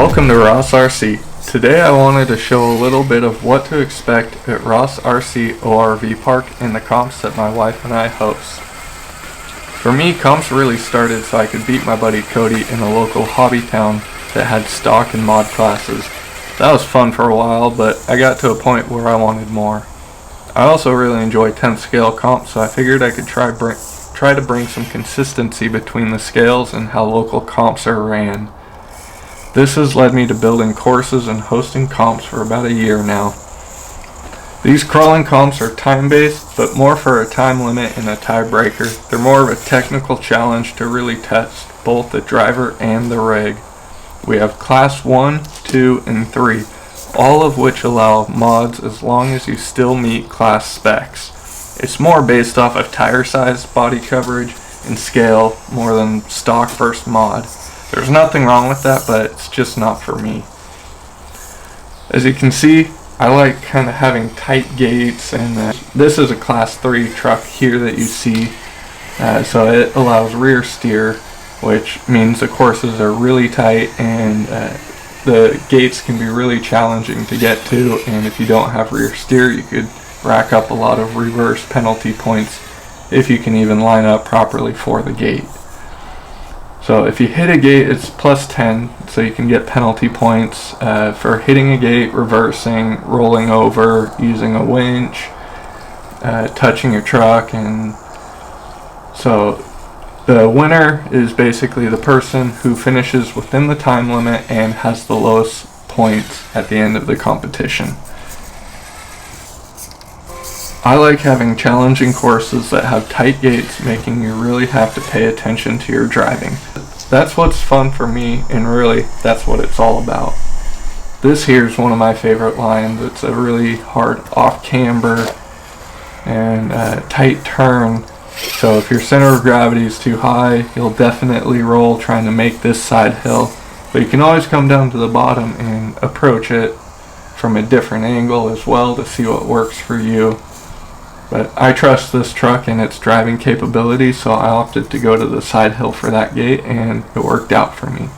Welcome to Ross RC. Today I wanted to show a little bit of what to expect at Ross RC ORV Park in the comps that my wife and I host. For me, comps really started so I could beat my buddy Cody in a local hobby town that had stock and mod classes. That was fun for a while, but I got to a point where I wanted more. I also really enjoy 10th scale comps, so I figured I could try to bring some consistency between the scales and how local comps are ran. This has led me to building courses and hosting comps for about a year now. These crawling comps are time-based, but more for a time limit and a tiebreaker. They're more of a technical challenge to really test both the driver and the rig. We have Class 1, 2, and 3, all of which allow mods as long as you still meet class specs. It's more based off of tire size, body coverage, and scale more than stock versus mod. There's nothing wrong with that, but it's just not for me. As you can see, I like kind of having tight gates, and this is a Class 3 truck here that you see, so it allows rear steer, which means the courses are really tight and the gates can be really challenging to get to, and if you don't have rear steer you could rack up a lot of reverse penalty points if you can even line up properly for the gate. So if you hit a gate, it's plus 10, so you can get penalty points for hitting a gate, reversing, rolling over, using a winch, touching your truck, and so the winner is basically the person who finishes within the time limit and has the lowest points at the end of the competition. I like having challenging courses that have tight gates, making you really have to pay attention to your driving. That's what's fun for me, and really that's what it's all about. This here is one of my favorite lines. It's a really hard off camber and tight turn, so if your center of gravity is too high, you'll definitely roll trying to make this side hill, but you can always come down to the bottom and approach it from a different angle as well to see what works for you. But I trust this truck and its driving capability, so I opted to go to the side hill for that gate, and it worked out for me.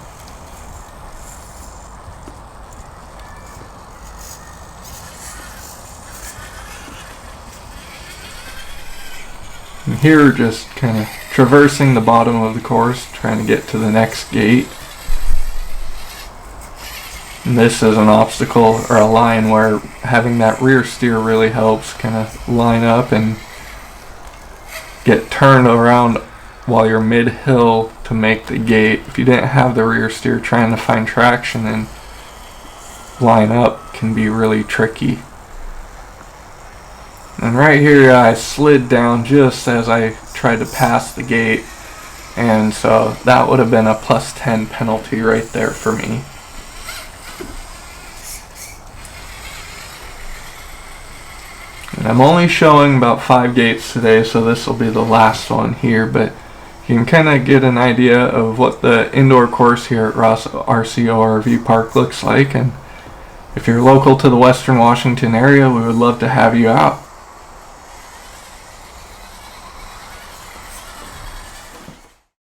And here we're just kind of traversing the bottom of the course, trying to get to the next gate. And this is an obstacle or a line where having that rear steer really helps kind of line up and get turned around while you're mid-hill to make the gate. If you didn't have the rear steer, trying to find traction and line up can be really tricky. And right here I slid down just as I tried to pass the gate, and so that would have been a plus 10 penalty right there for me. And I'm only showing about 5 gates today, so this will be the last one here, but you can kind of get an idea of what the indoor course here at Ross RC ORV Park looks like, and if you're local to the Western Washington area, we would love to have you out.